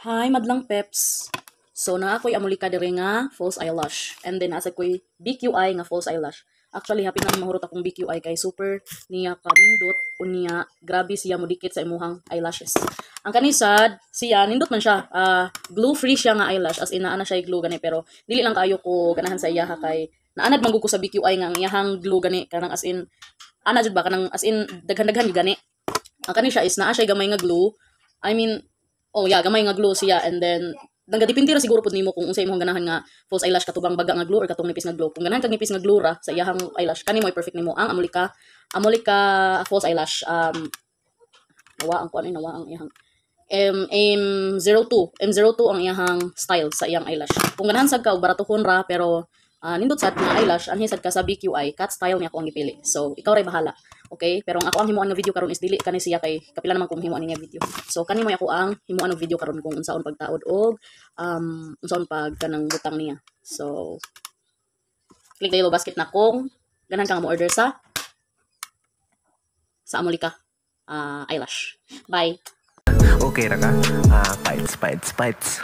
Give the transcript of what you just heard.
Hi, madlang peps. So, na ako'y amulika diri nga false eyelash. And then, asa ko'y BQI nga false eyelash. Actually, happy na mahurot akong BQI kay super niya kamindot o niya grabe siya mudikit sa imuhang eyelashes. Ang kanisad, siya, nindot man siya. Glue-free siya nga eyelash. As in, naana siya glue gani. Pero, dili lang kayo ko ganahan sa iyaha kay naanad man ko sa BQI nga ang iyahang glue gani. Kanang as in, ana jud ba? Kanang as in, daghan-daghan gani. Ang kanisya is naa siya gamay nga glue. I mean, oh yeah, gamay nga glue siya and then depende ra siguro pud nimo kung unsay imong ganahan nga false eyelash katubang baga nga glue or katong nipis nga glue. Kung ganahan kag nipis nga glue ra sa iyahang eyelash, kani mo perfect nimo ang Amolika false eyelash. Nawa ang kuan nawa ang iyahang M02 ang iyahang style sa iyang eyelash. Kung ganahan sad ka og baratuhon ra pero nindot sad nga eyelash anhi sad ka sa BQI cut style niya ako ang gipili. So ikaw ray bahala. Okay, pero ang ako ang himuan nga video karon is dili kani siya kay kapila naman kung himuan niya video. So kani mo ako ang himuan ng video karon kung unsaon pagtaod og unsaon pag kanang butang niya. So click the yellow basket na kung ganahan ka nga mo order sa Amolika eyelash. Bye. Okay ra ka? Fights.